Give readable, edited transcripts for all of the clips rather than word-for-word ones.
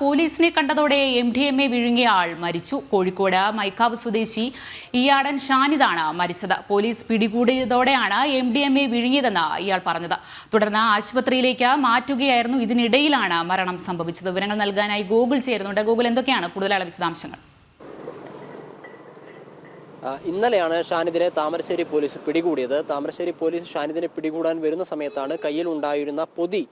പോലീസിനെ കണ്ടതോടെ MDMA വിഴുങ്ങിയ ആൾ മരിച്ചു. കോഴിക്കോട് മൈക്കാവ് സ്വദേശി ഇയാടൻ ഷാനിദാണ് മരിച്ചത്. പോലീസ് പിടികൂടിയതോടെയാണ് MDMA വിഴുങ്ങിയതെന്ന് ഇയാൾ പറഞ്ഞത്. തുടർന്ന് ആശുപത്രിയിലേക്ക് മാറ്റുകയായിരുന്നു. ഇതിനിടയിലാണ് മരണം സംഭവിച്ചത്. വിവരങ്ങൾ നൽകാനായി ഗോകുൽ ചേരുന്നുണ്ട്. ഗോകുൽ, എന്തൊക്കെയാണ് കൂടുതലുള്ള വിശദാംശങ്ങൾ? ഇന്നലെയാണ് ഷാനിദിനെ താമരശ്ശേരി പോലീസ് പിടികൂടിയത്. താമരശ്ശേരി പോലീസ് ഷാനിദിനെ പിടികൂടാൻ വരുന്ന സമയത്താണ് കയ്യിൽ ഉണ്ടായിരുന്ന പൊതി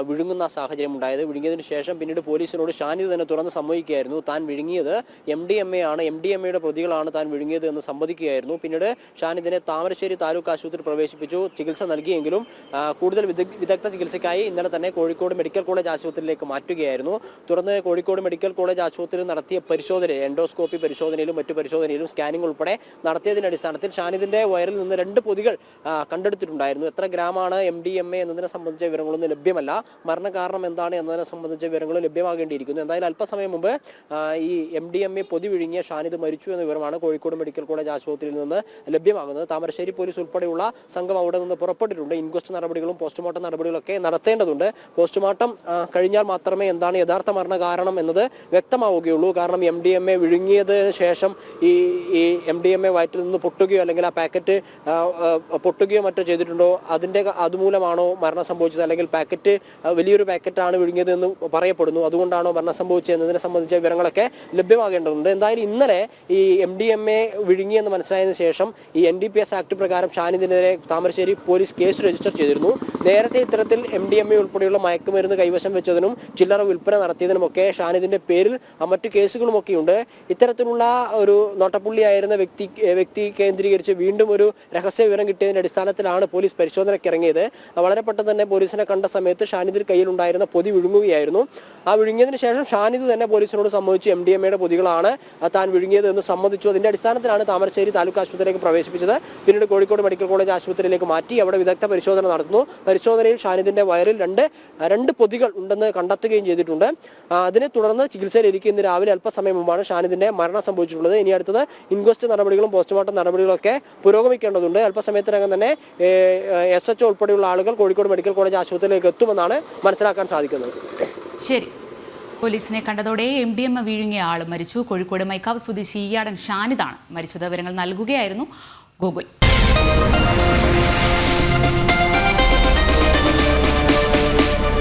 വിഴുങ്ങുന്ന സാഹചര്യം ഉണ്ടായത്. വിഴുങ്ങിയതിന് ശേഷം പിന്നീട് പോലീസിനോട് ഷാനിദ് തന്നെ തുറന്ന് സമ്മതിക്കുകയായിരുന്നു താൻ വിഴുങ്ങിയത് MDMA ആണ്, MDMAയുടെ പ്രതികളാണ് താൻ വിഴുങ്ങിയത് എന്ന് സമ്മതിക്കുകയായിരുന്നു. പിന്നീട് ഷാനിദിനെ താമരശ്ശേരി താലൂക്ക് ആശുപത്രി പ്രവേശിപ്പിച്ചു. ചികിത്സ നൽകിയെങ്കിലും കൂടുതൽ വിദഗ്ധ ചികിത്സയ്ക്കായി ഇന്നലെ തന്നെ കോഴിക്കോട് മെഡിക്കൽ കോളേജ് ആശുപത്രിയിലേക്ക് മാറ്റുകയായിരുന്നു. തുടർന്ന് കോഴിക്കോട് മെഡിക്കൽ കോളേജ് ആശുപത്രിയിൽ നടത്തിയ പരിശോധന, എൻഡോസ്കോപ്പി പരിശോധനയിലും മറ്റു പരിശോധനയിലും സ്കാനിംഗ് ഉൾപ്പെടെ നടത്തിയതിന്റെ അടിസ്ഥാനത്തിൽ ഷാനിദിന്റെ വയറിൽ നിന്ന് 2 പൊതികൾ കണ്ടെടുത്തിട്ടുണ്ടായിരുന്നു. എത്ര ഗ്രാമാണ് MDMA എന്നതിനെ സംബന്ധിച്ച വിവരങ്ങളൊന്നും ലഭ്യമല്ല. മരണകാരണം എന്താണ് എന്നതിനെ സംബന്ധിച്ച വിവരങ്ങൾ ലഭ്യമാകേണ്ടിയിരിക്കുന്നു. എന്തായാലും അല്പസമയം മുമ്പ് ഈ MDMA പൊതി വിഴുങ്ങിയ ഷാനിദ് മരിച്ചു എന്ന വിവരമാണ് കോഴിക്കോട് മെഡിക്കൽ കോളേജ് ആശുപത്രിയിൽ നിന്ന് ലഭ്യമാകുന്നത്. താമരശ്ശേരി പോലീസ് ഉൾപ്പെടെയുള്ള സംഘം അവിടെ നിന്ന് പുറപ്പെട്ടിട്ടുണ്ട്. ഇൻക്വസ്റ്റ് നടപടികളും പോസ്റ്റ്മോർട്ടം നടപടികളൊക്കെ നടത്തേണ്ടതുണ്ട്. പോസ്റ്റ്മോർട്ടം കഴിഞ്ഞാൽ മാത്രമേ എന്താണ് യഥാർത്ഥ മരണ കാരണം എന്നത് വ്യക്തമാവുകയുള്ളൂ. കാരണം MDMA വിഴുങ്ങിയതിന് ശേഷം ഈ MDMA വയറ്റിൽ നിന്ന് പൊട്ടുകയോ അല്ലെങ്കിൽ ആ പാക്കറ്റ് പൊട്ടുകയോ മറ്റോ ചെയ്തിട്ടുണ്ടോ, അതുമൂലമാണോ മരണം സംഭവിച്ചത്, അല്ലെങ്കിൽ പാക്കറ്റ് വലിയൊരു പാക്കറ്റാണ് വിഴുങ്ങിയത് എന്ന് പറയപ്പെടുന്നു, അതുകൊണ്ടാണോ മരണം സംഭവിച്ചത് എന്നതിനെ സംബന്ധിച്ച വിവരങ്ങളൊക്കെ ലഭ്യമാകേണ്ടതുണ്ട്. എന്തായാലും ഇന്നലെ ഈ MDMA വിഴുങ്ങിയെന്ന് മനസ്സിലായതിനു ശേഷം ഈ NDPS ആക്ട് പ്രകാരം ഷാനിദിനെതിരെ താമരശ്ശേരി പോലീസ് കേസ് രജിസ്റ്റർ ചെയ്തിരുന്നു. നേരത്തെ ഇത്തരത്തിൽ MDMA ഉൾപ്പെടെയുള്ള മയക്കുമരുന്ന് കൈവശം വെച്ചതിനും ചില്ലറ വിൽപ്പന നടത്തിയതിനുമൊക്കെ ഷാനിദിന്റെ പേരിൽ മറ്റു കേസുകളുമൊക്കെയുണ്ട്. ഇത്തരത്തിലുള്ള ഒരു നോട്ടപ്പുള്ളിയായിരുന്ന വ്യക്തി കേന്ദ്രീകരിച്ച് വീണ്ടും ഒരു രഹസ്യ വിവരം കിട്ടിയതിന്റെ അടിസ്ഥാനത്തിലാണ് പോലീസ് പരിശോധനയ്ക്ക് ഇറങ്ങിയത്. വളരെ പെട്ടെന്ന് തന്നെ പോലീസിനെ കണ്ട സമയത്ത് ഷാനിദിന്റെ കയ്യിലുണ്ടായിരുന്ന പൊതി വിഴുങ്ങുകയായിരുന്നു. ആ വിഴുങ്ങിയതിനു ശേഷം ഷാനിദ് തന്നെ പോലീസിനോട് സമ്മതിച്ചു MDMAയുടെ പൊതികളാണ് താൻ വിഴുങ്ങിയത് എന്ന് സമ്മതിച്ചു. അതിന്റെ അടിസ്ഥാനത്തിലാണ് താമരശ്ശേരി താലൂക്ക് ആശുപത്രിയിലേക്ക് പ്രവേശിപ്പിച്ചത്. പിന്നീട് കോഴിക്കോട് മെഡിക്കൽ കോളേജ് ആശുപത്രിയിലേക്ക് മാറ്റി അവിടെ വിദഗ്ധ പരിശോധന നടത്തുന്നു. പരിശോധനയിൽ ഷാനിദിന്റെ വയറിൽ രണ്ട് പൊതികൾ ഉണ്ടെന്ന് കണ്ടെത്തുകയും ചെയ്തിട്ടുണ്ട്. അതിനെ തുടർന്ന് ചികിത്സയിലിരിക്കും. ഇന്ന് രാവിലെ അല്പസമയം മുമ്പാണ് ഷാനിദിന്റെ മരണം സംഭവിച്ചിട്ടുള്ളത്. ഇനി അടുത്തത് ഇൻക്വസ്റ്റ് നടപടികളും പോസ്റ്റ്മോർട്ടം നടപടികളൊക്കെ പുരോഗമിക്കേണ്ടതുണ്ട്. അല്പസമയത്തിനകം തന്നെ SHO ഉൾപ്പെടെയുള്ള ആളുകൾ കോഴിക്കോട് മെഡിക്കൽ കോളേജ് ആശുപത്രിയിലേക്ക് എത്തുമെന്നാണ് മനസ്സിലാക്കാൻ സാധിക്കുന്നത്. ശരി, പോലീസിനെ കണ്ടതോടെ MDMA വിഴുങ്ങിയ ആൾ മരിച്ചു. കോഴിക്കോട് മൈക്കാവ് സ്വദേശി ഇയാടൻ ഷാനിദാണ് മരിച്ചത്. വിവരങ്ങൾ നൽകുകയായിരുന്നു ഗോകുൽ.